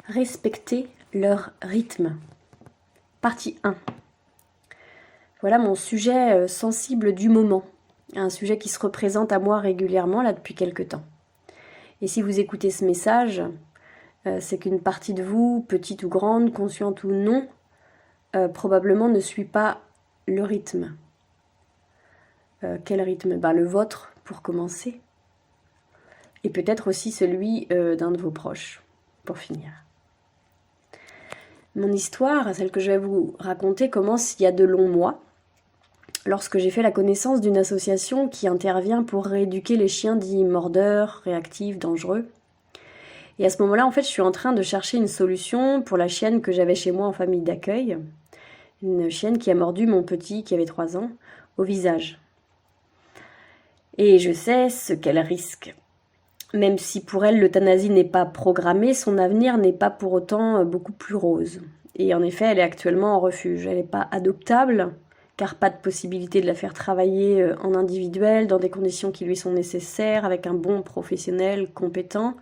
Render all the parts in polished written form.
Respecter leur rythme. Partie 1. Voilà mon sujet sensible du moment. Un sujet qui se représente à moi régulièrement là depuis quelque temps. Et si vous écoutez ce message, c'est qu'une partie de vous, petite ou grande, consciente ou non, probablement ne suit pas le rythme. Quel rythme ? Le vôtre pour commencer. Et peut-être aussi celui d'un de vos proches, pour finir. Mon histoire, celle que je vais vous raconter, commence il y a de longs mois, lorsque j'ai fait la connaissance d'une association qui intervient pour rééduquer les chiens dits mordeurs, réactifs, dangereux. Et à ce moment-là, en fait, je suis en train de chercher une solution pour la chienne que j'avais chez moi en famille d'accueil. Une chienne qui a mordu mon petit, qui avait 3 ans, au visage. Et je sais ce qu'elle risque. Même si pour elle, l'euthanasie n'est pas programmée, son avenir n'est pas pour autant beaucoup plus rose. Et en effet, elle est actuellement en refuge. Elle n'est pas adoptable, car pas de possibilité de la faire travailler en individuel, dans des conditions qui lui sont nécessaires, avec un bon professionnel compétent.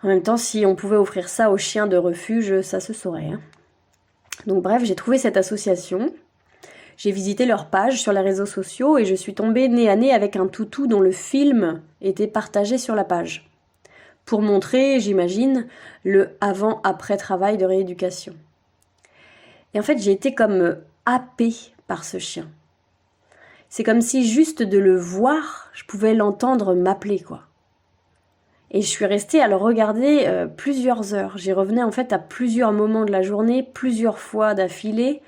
En même temps, si on pouvait offrir ça aux chiens de refuge, ça se saurait. Donc bref, j'ai trouvé cette association. J'ai visité leur page sur les réseaux sociaux et je suis tombée nez à nez avec un toutou dont le film était partagé sur la page. Pour montrer, j'imagine, le avant-après travail de rééducation. Et en fait, j'ai été comme happée par ce chien. C'est comme si juste de le voir, je pouvais l'entendre m'appeler, quoi. Et je suis restée à le regarder plusieurs heures. J'y revenais en fait à plusieurs moments de la journée, plusieurs fois d'affilée.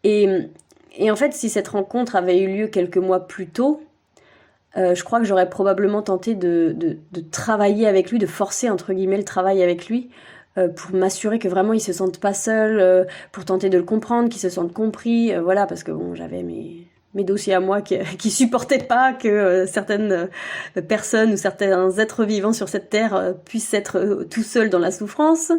Et en fait, si cette rencontre avait eu lieu quelques mois plus tôt, je crois que j'aurais probablement tenté de travailler avec lui, de forcer entre guillemets le travail avec lui, pour m'assurer que vraiment il se sente pas seul, pour tenter de le comprendre, qu'il se sente compris, voilà, parce que bon, j'avais mes dossiers à moi qui supportaient pas que certaines personnes ou certains êtres vivants sur cette terre puissent être tout seuls dans la souffrance.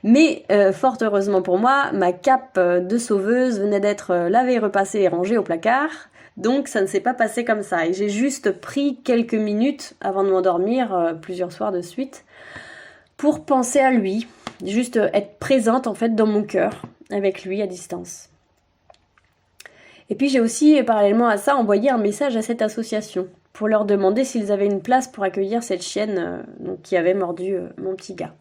Mais fort heureusement pour moi, ma cape de sauveuse venait d'être lavée, repassée et rangée au placard. Donc ça ne s'est pas passé comme ça. Et j'ai juste pris quelques minutes avant de m'endormir, plusieurs soirs de suite, pour penser à lui. Juste être présente en fait dans mon cœur, avec lui à distance. Et puis j'ai aussi, parallèlement à ça, envoyé un message à cette association pour leur demander s'ils avaient une place pour accueillir cette chienne qui avait mordu mon petit gars.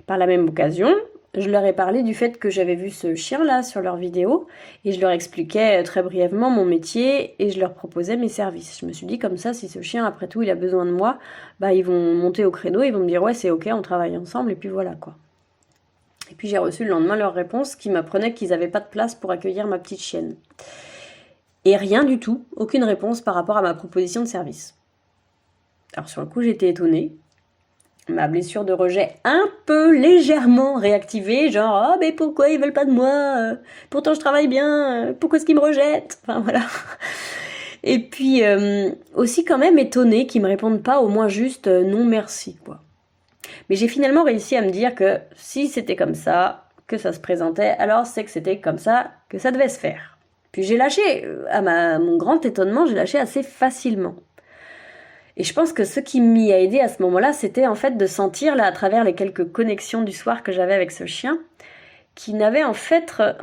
Par la même occasion, je leur ai parlé du fait que j'avais vu ce chien-là sur leur vidéo et je leur expliquais très brièvement mon métier et je leur proposais mes services. Je me suis dit comme ça, si ce chien, après tout, il a besoin de moi, ils vont monter au créneau, ils vont me dire ouais, c'est ok, on travaille ensemble et puis voilà quoi. Et puis j'ai reçu le lendemain leur réponse qui m'apprenait qu'ils n'avaient pas de place pour accueillir ma petite chienne. Et rien du tout, aucune réponse par rapport à ma proposition de service. Alors sur le coup, j'étais étonnée. Ma blessure de rejet un peu légèrement réactivée, genre « Oh, mais pourquoi ils veulent pas de moi pourtant je travaille bien, pourquoi est-ce qu'ils me rejettent ?» Enfin, voilà. Et puis, aussi quand même étonnée qu'ils me répondent pas au moins juste « Non, merci », quoi. Mais j'ai finalement réussi à me dire que si c'était comme ça, que ça se présentait, alors c'est que c'était comme ça que ça devait se faire. Puis j'ai lâché, à mon grand étonnement, j'ai lâché assez facilement. Et je pense que ce qui m'y a aidé à ce moment-là, c'était en fait de sentir, là, à travers les quelques connexions du soir que j'avais avec ce chien, qu'il n'avait peut-être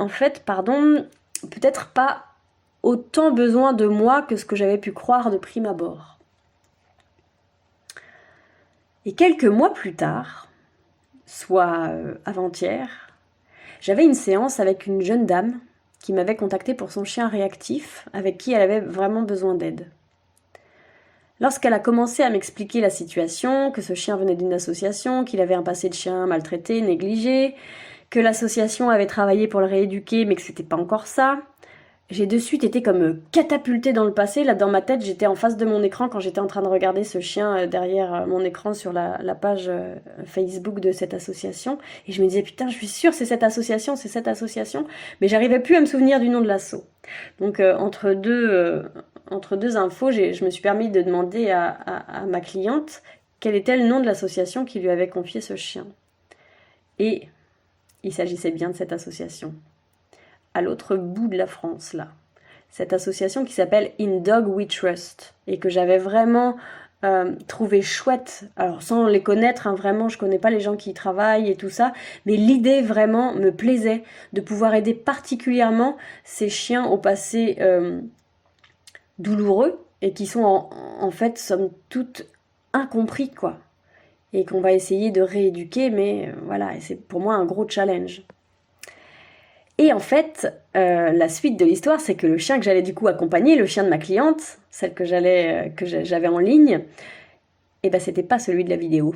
pas autant besoin de moi que ce que j'avais pu croire de prime abord. Et quelques mois plus tard, soit avant-hier, j'avais une séance avec une jeune dame qui m'avait contactée pour son chien réactif, avec qui elle avait vraiment besoin d'aide. Lorsqu'elle a commencé à m'expliquer la situation, que ce chien venait d'une association, qu'il avait un passé de chien maltraité, négligé, que l'association avait travaillé pour le rééduquer mais que c'était pas encore ça, j'ai de suite été comme catapultée dans le passé. Là, dans ma tête, j'étais en face de mon écran quand j'étais en train de regarder ce chien derrière mon écran sur la page Facebook de cette association. Et je me disais, putain, je suis sûre, c'est cette association. Mais j'arrivais plus à me souvenir du nom de l'asso. Donc, entre deux infos, je me suis permis de demander à ma cliente quel était le nom de l'association qui lui avait confié ce chien. Et il s'agissait bien de cette association. À l'autre bout de la France, là. Cette association qui s'appelle In Dog We Trust, et que j'avais vraiment trouvé chouette, alors sans les connaître, hein, vraiment, je connais pas les gens qui y travaillent et tout ça, mais l'idée vraiment me plaisait de pouvoir aider particulièrement ces chiens au passé douloureux et qui sont en fait, somme toute, incompris, quoi. Et qu'on va essayer de rééduquer, mais voilà, c'est pour moi un gros challenge. Et en fait, la suite de l'histoire, c'est que le chien que j'allais du coup accompagner, le chien de ma cliente, celle que j'avais en ligne, et ben c'était pas celui de la vidéo.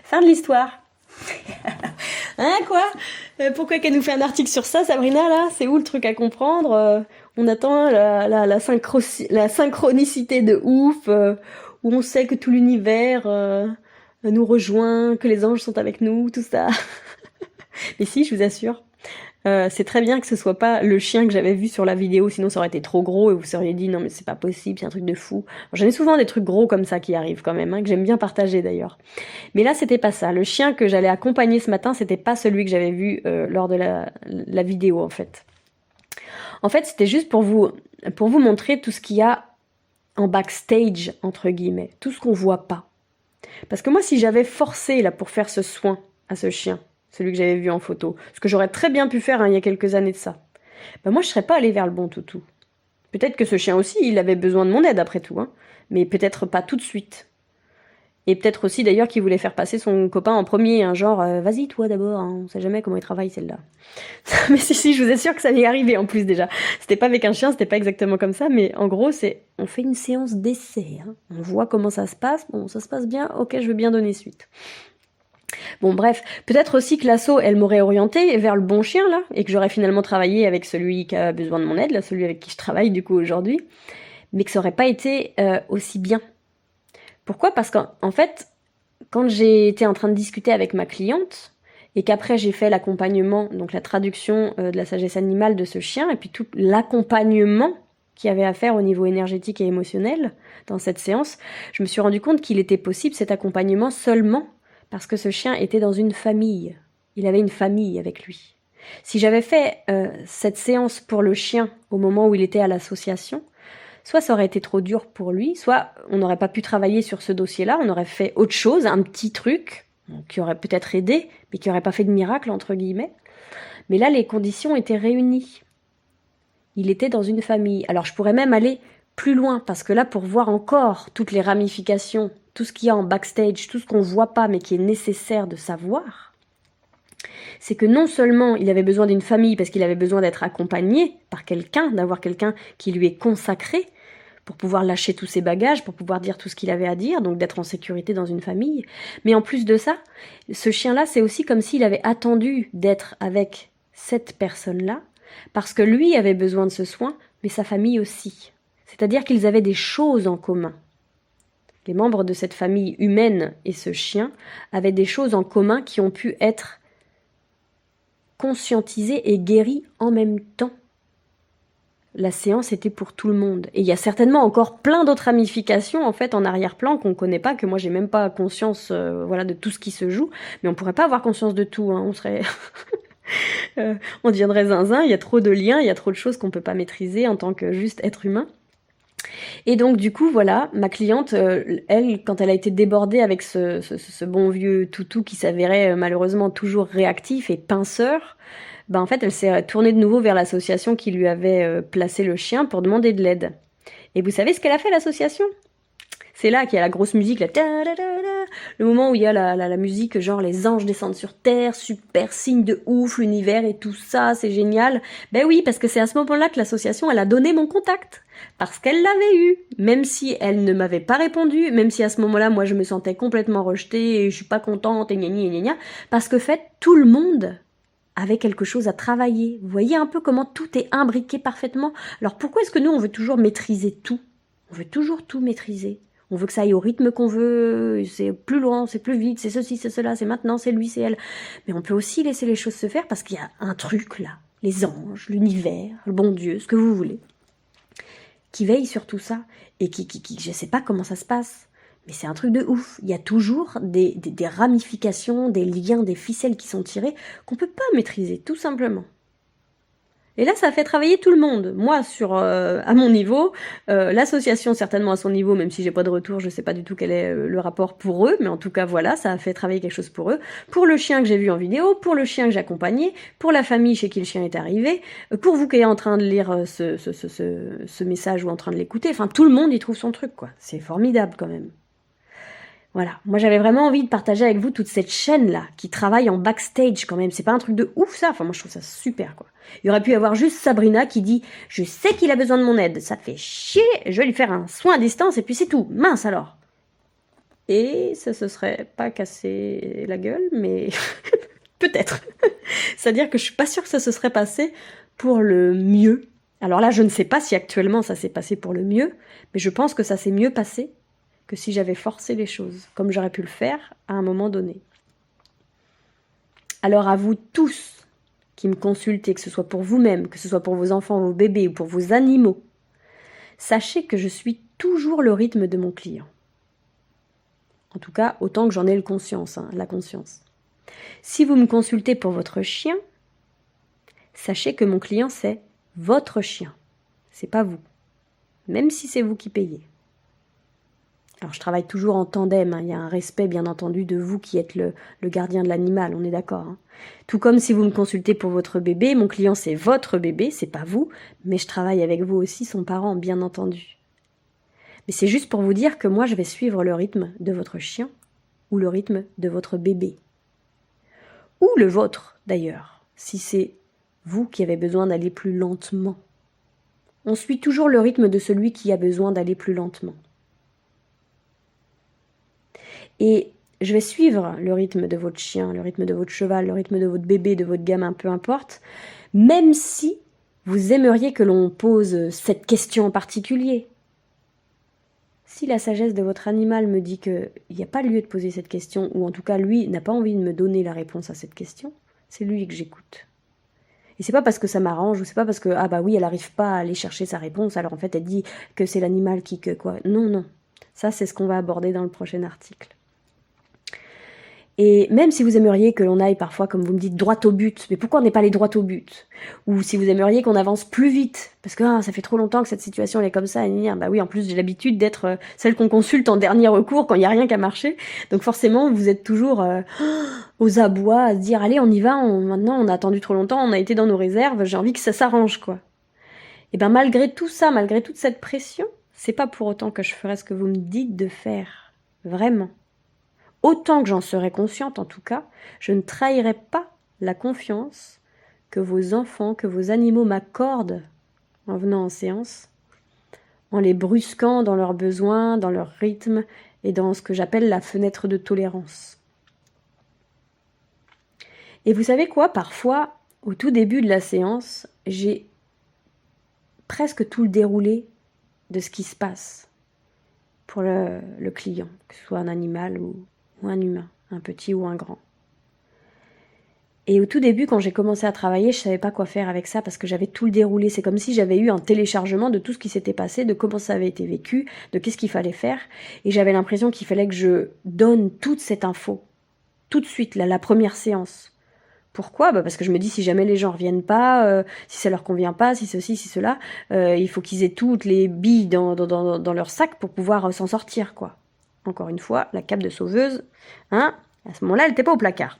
Fin de l'histoire. Hein, quoi? Pourquoi qu'elle nous fait un article sur ça, Sabrina, là? C'est où le truc à comprendre? On attend la synchronicité de ouf, où on sait que tout l'univers nous rejoint, que les anges sont avec nous, tout ça. Mais si, je vous assure. C'est très bien que ce soit pas le chien que j'avais vu sur la vidéo, sinon ça aurait été trop gros et vous seriez dit non mais c'est pas possible, c'est un truc de fou. J'en ai souvent des trucs gros comme ça qui arrivent quand même, hein, que j'aime bien partager d'ailleurs. Mais là c'était pas ça. Le chien que j'allais accompagner ce matin, c'était pas celui que j'avais vu lors de la vidéo en fait. En fait c'était juste pour vous montrer tout ce qu'il y a en backstage entre guillemets, tout ce qu'on voit pas. Parce que moi si j'avais forcé là pour faire ce soin à ce chien, celui que j'avais vu en photo, ce que j'aurais très bien pu faire hein, il y a quelques années de ça. Ben moi, je serais pas allée vers le bon toutou. Peut-être que ce chien aussi, il avait besoin de mon aide après tout, hein, mais peut-être pas tout de suite. Et peut-être aussi d'ailleurs qu'il voulait faire passer son copain en premier, hein, genre vas-y toi d'abord, hein, on sait jamais comment il travaille celle-là. Mais si, je vous assure que ça m'est arrivé en plus déjà. C'était pas avec un chien, c'était pas exactement comme ça, mais en gros on fait une séance d'essai, hein. On voit comment ça se passe, bon ça se passe bien, ok je veux bien donner suite. Bon bref, peut-être aussi que l'asso, elle m'aurait orientée vers le bon chien là, et que j'aurais finalement travaillé avec celui qui a besoin de mon aide, là, celui avec qui je travaille du coup aujourd'hui, mais que ça aurait pas été aussi bien. Pourquoi? Parce qu'en fait, quand j'ai été en train de discuter avec ma cliente, et qu'après j'ai fait l'accompagnement, donc la traduction de la sagesse animale de ce chien, et puis tout l'accompagnement qu'il y avait à faire au niveau énergétique et émotionnel dans cette séance, je me suis rendu compte qu'il était possible cet accompagnement seulement parce que ce chien était dans une famille. Il avait une famille avec lui. Si j'avais fait cette séance pour le chien au moment où il était à l'association, soit ça aurait été trop dur pour lui, soit on n'aurait pas pu travailler sur ce dossier-là, on aurait fait autre chose, un petit truc, qui aurait peut-être aidé, mais qui n'aurait pas fait de miracle, entre guillemets. Mais là, les conditions étaient réunies. Il était dans une famille. Alors je pourrais même aller plus loin, parce que là, pour voir encore toutes les ramifications, tout ce qu'il y a en backstage, tout ce qu'on ne voit pas, mais qui est nécessaire de savoir, c'est que non seulement il avait besoin d'une famille, parce qu'il avait besoin d'être accompagné par quelqu'un, d'avoir quelqu'un qui lui est consacré, pour pouvoir lâcher tous ses bagages, pour pouvoir dire tout ce qu'il avait à dire, donc d'être en sécurité dans une famille. Mais en plus de ça, ce chien-là, c'est aussi comme s'il avait attendu d'être avec cette personne-là, parce que lui avait besoin de ce soin, mais sa famille aussi. C'est-à-dire qu'ils avaient des choses en commun. Les membres de cette famille humaine et ce chien avaient des choses en commun qui ont pu être conscientisées et guéries en même temps. La séance était pour tout le monde. Et il y a certainement encore plein d'autres ramifications en fait en arrière-plan qu'on ne connaît pas, que moi j'ai même pas conscience voilà, de tout ce qui se joue. Mais on pourrait pas avoir conscience de tout, hein. On serait... on deviendrait zinzin, il y a trop de liens, il y a trop de choses qu'on peut pas maîtriser en tant que juste être humain. Et donc du coup voilà, ma cliente, elle, quand elle a été débordée avec ce bon vieux toutou qui s'avérait malheureusement toujours réactif et pinceur, ben en fait elle s'est tournée de nouveau vers l'association qui lui avait placé le chien pour demander de l'aide. Et vous savez ce qu'elle a fait l'association? C'est là qu'il y a la grosse musique, là, le moment où il y a la musique, genre les anges descendent sur terre, super signe de ouf, l'univers et tout ça, c'est génial. Ben oui, parce que c'est à ce moment-là que l'association, elle a donné mon contact. Parce qu'elle l'avait eu, même si elle ne m'avait pas répondu, même si à ce moment-là, moi, je me sentais complètement rejetée, et je suis pas contente, et gna gna gna, parce que fait, tout le monde avait quelque chose à travailler. Vous voyez un peu comment tout est imbriqué parfaitement. Alors pourquoi est-ce que nous, on veut toujours maîtriser tout? On veut toujours tout maîtriser. On veut que ça aille au rythme qu'on veut, c'est plus loin, c'est plus vite, c'est ceci, c'est cela, c'est maintenant, c'est lui, c'est elle. Mais on peut aussi laisser les choses se faire parce qu'il y a un truc là, les anges, l'univers, le bon Dieu, ce que vous voulez, qui veille sur tout ça et qui je sais pas comment ça se passe, mais c'est un truc de ouf. Il y a toujours des ramifications, des liens, des ficelles qui sont tirées qu'on peut pas maîtriser, tout simplement. Et là, ça a fait travailler tout le monde. Moi, à mon niveau, l'association certainement à son niveau, même si j'ai pas de retour, je sais pas du tout quel est le rapport pour eux, mais en tout cas, voilà, ça a fait travailler quelque chose pour eux. Pour le chien que j'ai vu en vidéo, pour le chien que j'accompagnais, pour la famille chez qui le chien est arrivé, pour vous qui êtes en train de lire ce message ou en train de l'écouter, enfin, tout le monde y trouve son truc, quoi. C'est formidable quand même. Voilà, moi j'avais vraiment envie de partager avec vous toute cette chaîne-là, qui travaille en backstage quand même. C'est pas un truc de ouf ça, enfin moi je trouve ça super quoi. Il y aurait pu y avoir juste Sabrina qui dit « Je sais qu'il a besoin de mon aide, ça fait chier, je vais lui faire un soin à distance et puis c'est tout, mince alors !» Et ça se serait pas cassé la gueule, mais peut-être. C'est-à-dire que je suis pas sûre que ça se serait passé pour le mieux. Alors là, je ne sais pas si actuellement ça s'est passé pour le mieux, mais je pense que ça s'est mieux passé que si j'avais forcé les choses, comme j'aurais pu le faire à un moment donné. Alors à vous tous qui me consultez, que ce soit pour vous-même, que ce soit pour vos enfants, vos bébés ou pour vos animaux, sachez que je suis toujours le rythme de mon client. En tout cas, autant que j'en ai la conscience. Si vous me consultez pour votre chien, sachez que mon client c'est votre chien, c'est pas vous, même si c'est vous qui payez. Alors je travaille toujours en tandem, hein. Il y a un respect bien entendu de vous qui êtes le gardien de l'animal, on est d'accord. Hein. Tout comme si vous me consultez pour votre bébé, mon client c'est votre bébé, c'est pas vous, mais je travaille avec vous aussi, son parent, bien entendu. Mais c'est juste pour vous dire que moi je vais suivre le rythme de votre chien ou le rythme de votre bébé. Ou le vôtre d'ailleurs, si c'est vous qui avez besoin d'aller plus lentement. On suit toujours le rythme de celui qui a besoin d'aller plus lentement. Et je vais suivre le rythme de votre chien, le rythme de votre cheval, le rythme de votre bébé, de votre gamin, peu importe, même si vous aimeriez que l'on pose cette question en particulier. Si la sagesse de votre animal me dit qu'il n'y a pas lieu de poser cette question, ou en tout cas lui n'a pas envie de me donner la réponse à cette question, c'est lui que j'écoute. Et c'est pas parce que ça m'arrange, ou c'est pas parce que, ah bah oui, elle n'arrive pas à aller chercher sa réponse, alors en fait elle dit que c'est l'animal qui, que quoi. Non, non. Ça, c'est ce qu'on va aborder dans le prochain article. Et même si vous aimeriez que l'on aille parfois, comme vous me dites, droit au but, mais pourquoi on n'est pas allé droit au but? Ou si vous aimeriez qu'on avance plus vite, parce que ça fait trop longtemps que cette situation elle est comme ça, et bah oui, en plus j'ai l'habitude d'être celle qu'on consulte en dernier recours quand il n'y a rien qu'à marcher, donc forcément vous êtes toujours aux abois à se dire allez on y va, maintenant on a attendu trop longtemps, on a été dans nos réserves, j'ai envie que ça s'arrange quoi. Et ben malgré tout ça, malgré toute cette pression, c'est pas pour autant que je ferai ce que vous me dites de faire, vraiment. Autant que j'en serai consciente en tout cas, je ne trahirai pas la confiance que vos enfants, que vos animaux m'accordent en venant en séance, en les brusquant dans leurs besoins, dans leur rythme et dans ce que j'appelle la fenêtre de tolérance. Et vous savez quoi, parfois, au tout début de la séance, j'ai presque tout le déroulé de ce qui se passe pour le client, que ce soit un animal ou un humain, un petit ou un grand. Et au tout début, quand j'ai commencé à travailler, je savais pas quoi faire avec ça parce que j'avais tout le déroulé. C'est comme si j'avais eu un téléchargement de tout ce qui s'était passé, de comment ça avait été vécu, de qu'est-ce qu'il fallait faire. Et j'avais l'impression qu'il fallait que je donne toute cette info, tout de suite, la première séance. Pourquoi ? Parce que je me dis, si jamais les gens reviennent pas, si ça leur convient pas, si ceci, si cela, il faut qu'ils aient toutes les billes dans leur sac pour pouvoir s'en sortir, quoi. Encore une fois, la cape de sauveuse, hein, à ce moment-là, elle n'était pas au placard.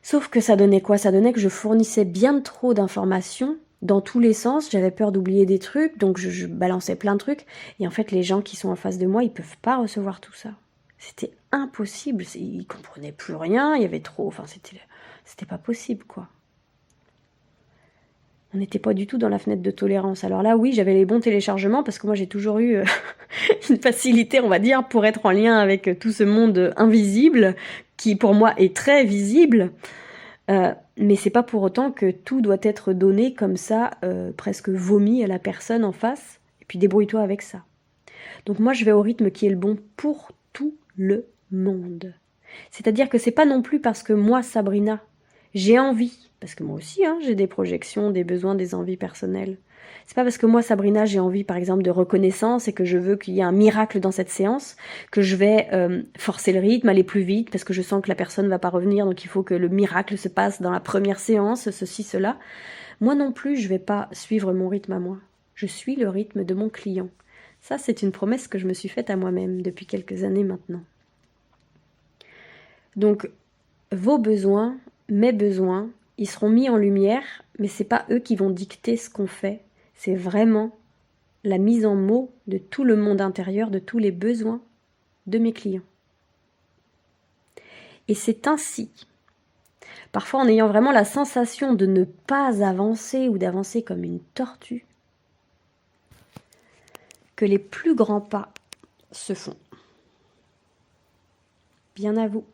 Sauf que ça donnait quoi ? Ça donnait que je fournissais bien trop d'informations dans tous les sens. J'avais peur d'oublier des trucs, donc je balançais plein de trucs. Et en fait, les gens qui sont en face de moi, ils peuvent pas recevoir tout ça. C'était impossible. Ils comprenaient plus rien. Il y avait trop. Enfin, c'était pas possible, quoi. On n'était pas du tout dans la fenêtre de tolérance. Alors là, oui, j'avais les bons téléchargements parce que moi, j'ai toujours eu une facilité, on va dire, pour être en lien avec tout ce monde invisible qui, pour moi, est très visible. Mais c'est pas pour autant que tout doit être donné comme ça, presque vomi à la personne en face. Et puis débrouille-toi avec ça. Donc moi, je vais au rythme qui est le bon pour tout le monde. C'est-à-dire que c'est pas non plus parce que moi, Sabrina, j'ai envie, parce que moi aussi, j'ai des projections, des besoins, des envies personnelles. C'est pas parce que moi, Sabrina, j'ai envie, par exemple, de reconnaissance et que je veux qu'il y ait un miracle dans cette séance, que je vais forcer le rythme, aller plus vite, parce que je sens que la personne va pas revenir, donc il faut que le miracle se passe dans la première séance, ceci, cela. Moi non plus, je ne vais pas suivre mon rythme à moi. Je suis le rythme de mon client. Ça, c'est une promesse que je me suis faite à moi-même depuis quelques années maintenant. Donc, vos besoins, mes besoins, ils seront mis en lumière, mais ce n'est pas eux qui vont dicter ce qu'on fait. C'est vraiment la mise en mots de tout le monde intérieur, de tous les besoins de mes clients. Et c'est ainsi, parfois en ayant vraiment la sensation de ne pas avancer ou d'avancer comme une tortue, que les plus grands pas se font. Bien à vous.